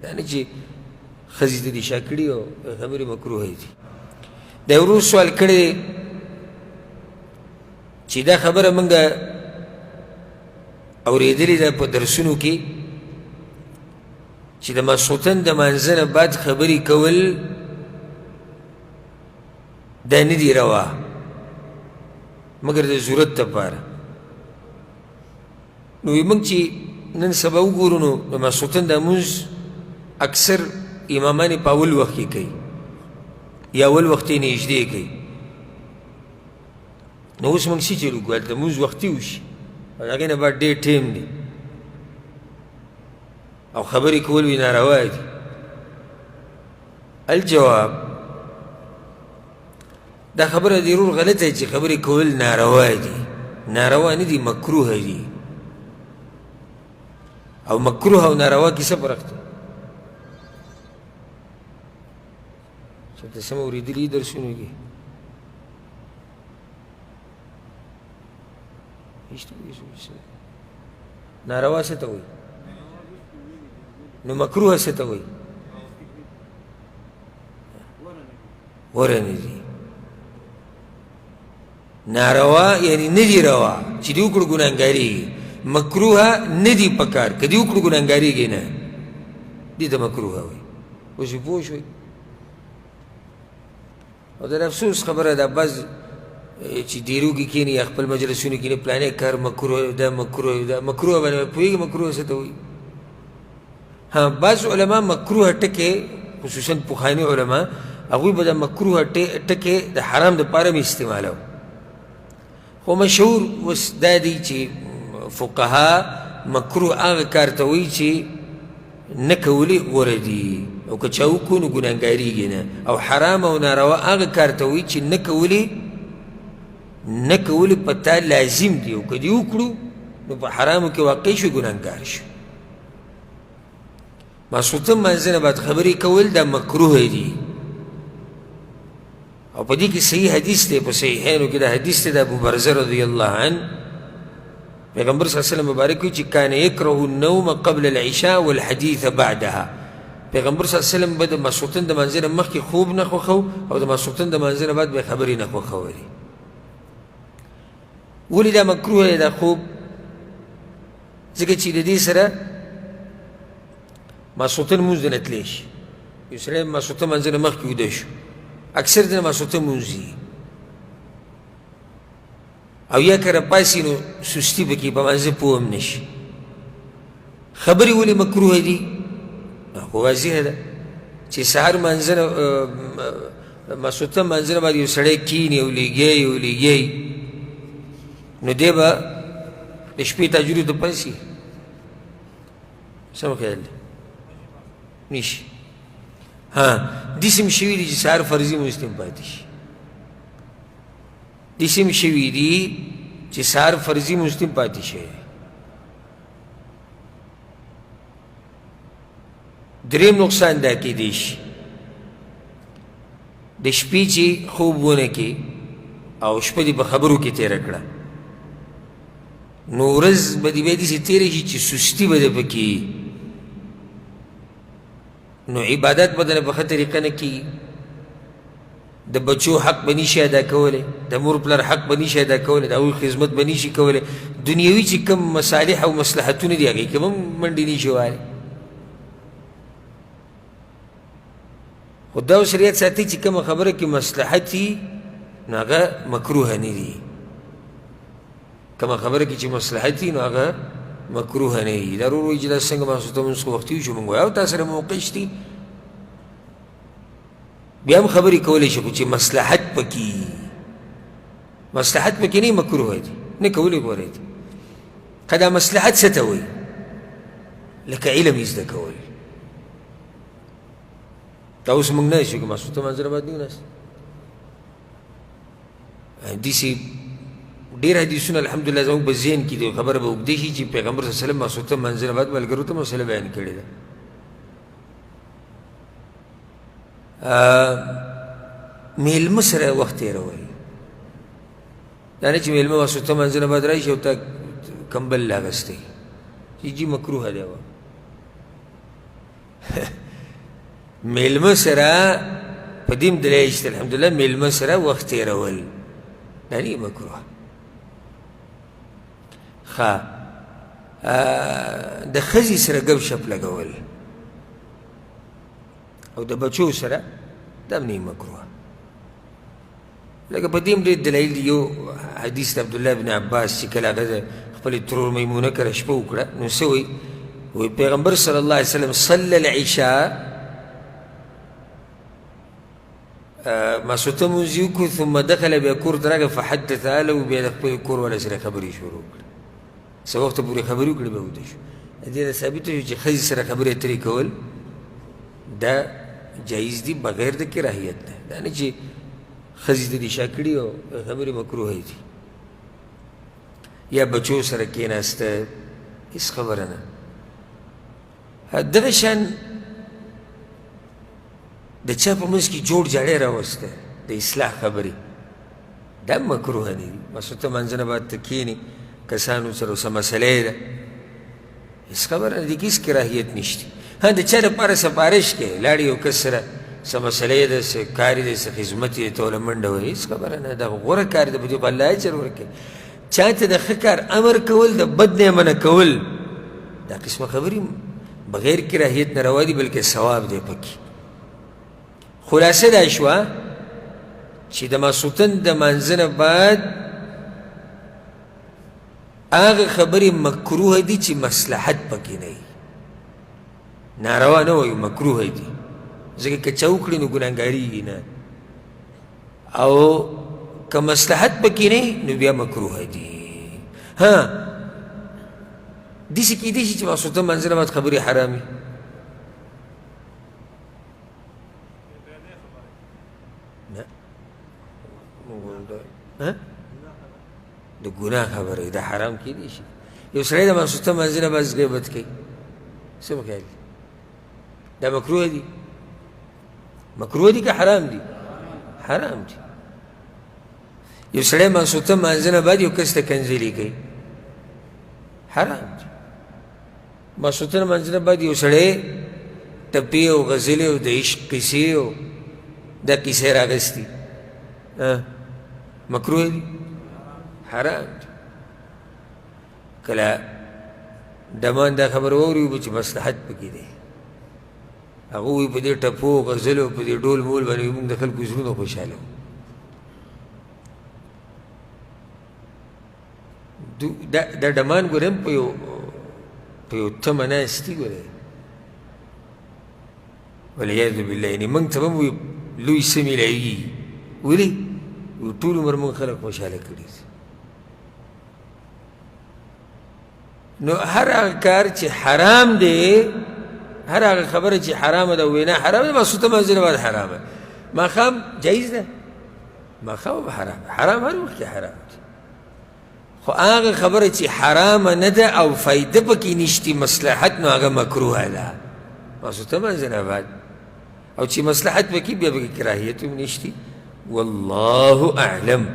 دا نه چې ښځې ته دې شا کړي او خبرې مکروه دي. دا یو ورور سوال کړی چې دا خبره موږ اورېدلې ده په درسونو کې چې د ماسخوتن د مانځه نه بعد خبرې کول دا نه دي روا مګر د ضرورت دپاره. نو وایي موږ چې نن سبا وګورو نو د ماسخوتن دا مونځ اکثر امامان یې په اول وخت کې کوي یا اول وخت یې نږدې کوي. نو اوس موږ څه چلو کوو هلته مونځ وختي وشي او د هغې نه بعد ډېر ټیم دی او خبرې کول وي ناروا دي. الجواب دا خبره د ضرور غلطه چې خبرې کول ناروا دي. ناروا نه دي، مکروه دي. او مکروه او ناروا کې څه فرق دی؟ چې ته سمه اورېدلي درسونو کې ناروا څه ته وایي نو مکروه څه ته وایي؟ ورنه دي. ناروا یعنی نه دي روا چې دې وکړو ګناهګارېږي. مکروه نه دي پکار که دې وکړو ګناهګارېږي نه دې ته مکروه وایي. اوس یې پوه شوئ؟ او د افسوس خبره ده بعض چې ډېرو کې کښېني یا خپل مجلسونو کې نه پلانې کار مکروه ده مکروه ده مکروه باندې پوهېږي مکروه څه ته وایي. ها بعض علما مکروه ټکې خصوصا پخواني علما هغوی به د مکروه ټکې د حرام دپاره مې استعمالو. خو مشهور اوس دا دی چې فقها مکروه هغه کار ته وایي چې نه کولې غوره دي او که چا وکړو نو ګناهګارېږي نه. او حرام او ناروا هغه کار ته وایي چې نه کولې په تا لازم دي او که دې وکړو نو په حرامو کې واقع شو ګناهګار شو. ماسخوتن مانځه نه بعد خبرې کول دا مکروه دي. او په دې کې صحیح حدیث دی په صحیحینو کې دا حدیث دی د ابو برزه رضی الله عنه پیغمبر صلی الله علیه وسلم مبارک وي چې کان یکره النوم قبل العشاء والحدیث بعدها. پیغمبر صلی الله علیه وسلم به د ماسخوتن د مانځه نه مخکې خوب نه خوښو او د ماسخوتن د مانځه نه بعد به خبرې نه خوښولې. ولې دا مکروه دی دا خوب؟ ځکه چې د دې سره ماسخوتن مونځ نه تلی شي. یو سړی ماسخوتن مانځه نه مخکې ویده شو اکثر د ماسخوتن مونځ وي او یا که راپاڅي نو سستي پکې په مانځه پوه هم نه شي. خبرې ولې مکروه دي؟ خو واضحه ده چې سهار مانځه نه ماسخوتن مانځه نه باید یو سړی کښېني او لیږي نو دی به د شپې تهجدو ته پاڅي. څه خیال دی؟ نشي. ها داسې هم شوي دي چې سهار فرضي مونځ ته هم پاتې شي. داسې هم شوي دي چې سهار فرضي مونځ ته هم پاتې شي. درېیم نقصان دا کیدی شي د شپې چې خوب ونه کې او شپه دې په خبرو کې تېره کړه نو ورځ به دې بیا داسې تېره شي چې سستي به دې پکې نو عبادت به دله په ښه طریقه نه کېږي. د بچو حق به نشي ادا کولی، د مور پلار حق به نشي ادا کولی، د هغوی خدمت به نشي کولی. دنیوي چې کوم مصالح او مصلحتونه دي هغې کې به هم منډې نشي وهلی. خو دا شریعت ساتي چې کومه خبره کې مصلحت وي نو هغه مکروه نه دي. کومه خبره کې چې مصلحت وي نو هغه مکروه نه وي. دا ورور وایي چې دا څنګه ماسخوتن مونځ خو وختي وشو. موږ وایو او تا سره موقع شتي بیا هم خبرې کولی شي خو چې مصلحت پکې نه مکروه دي نه کولې غوره دي. که دا مصلحت څه ته وایي؟ لکه علم یې زده کول. دا اوس موږ نه شو که ماسخوتن مانځه نه بعد نه ناست داسې ډېر حدیثونه الحمدلله زموږ په ذهن کې دي. خبره به اوږدې شي چې پیغمبر صلی الله علیه وسلم ماسخوتن مانځه نه بعد ملګرو ته مسله بیان کړې ده. میلمه سره وخت تېروئ. دا نه چې میلمه ماسخوتن مانځه نه بعد راشي او تا کمبل اغوستی چې جي مکروه دی میلمه سره په دې هم دلیل شته الحمدلله میلمه سره وخت تېرول دا نه مکروه ښه د ښځې سره ګپ شپ لګول او د بچو سره دا هم نه مکروه لکه په دې هم ډېر دلایل دي یو حدیث د عبدالله بن عباس چې کله هغه د خپلې ترور میمونه کره شپه وکړه نو څه وایي پیغمبر صلی الله علیه وسلم صلی العشاء ماسوته مونځ یې وکړو ثم دخل بیا کور ته راغی فحدث اهله بیا د خپل کور والا سره خبرې شروع کړه څه وخته پورې خبرې وکړې بیا ویده شو دې نه ثابته شو چې ښځې سره خبرې اترې کول دا جایز دي بغیر د کراهیت نه دا نه چې ښځې ته دې شا کړي او خبرې مکروه دي یا بچو سره کېناسته هېڅ خبره نه دغه شان د چا په منځ کې جوړ جاړی راوسته د اصلاح خبرې دا هم مکروه نه دي ماسوته منځنه باید ته کښېنې کسانو سره څه مسله ده هېڅ خبره نه دي هېڅ کراهیت نشته ها د چا دپاره سفارش کې لاړې یو کس سره څه مسله ده څه کار دی څه خدمت دی ته ورله منډه وهې هېڅ خبره نه دا غوره کار دی په دې خو الله اجر ورکوي چا ته د ښه کار امر کول د بد نه منع کول دا قسمه خبرې بغیر کراهیت نه روا دي بلکې ثواب دی پکې خلاصه دا شوه چې د ماسوتن د مانځه نه بعد هغه خبرې مکروه دي چې مصلحت پکې نه وي ناروا نه وایو مکروه دي ځکه که چا وکړي نو ګناهګارېږي نه او که مصلحت پکې نه وي نو بیا مکروه دي ها داسې کیدی شي چې ماسوتن مانځه نه بعد خبرې حرام وي د ګناه خبره دا حرام کیدی شي یو سړی د ماسوته منځه نه بس غیبت کوي څه په خیال دا مکروه دي مکروه دي که حرام دي حرام دي یو سړی ماسوته منځه نه بعد یو کس ته کنځلي کوي حرام دي ماسوته منځه نه بعد یو سړی ټپې او غزلې او د عشق کیسې او دا کیسې راغستي مکروه دي حرام دي کله دمان دا خبر واوري چې مصلحت پکې دی هغه وایي په دې ټپو غزلو په دې ډول مول باندې موږ د خلکو زړونه خوشحاله وو دا ډمان ګورم په یو تمه ناستي ګورې والعیاذ بالله یعنې موږ ته به هم لوی څه میلاوي ولې ټول عمر موږ خلک خوشحاله کړي نو هر هغه کار چې حرام دی هر هغه خبره چې حرامه ده وینا حرامه ده ماسوته منځه نه بعد حرامه ماښام جایز ده ماښام هم حرام هر وخت کې حرام دي خو هغه خبره چې حرامه نه ده او فایده پکې نشتي مصلحت نو هغه مکروه ده ماسوته منځه نه بعد او چې مصلحت پکې بیا پکې کراهیت هم نشتي والله اعلم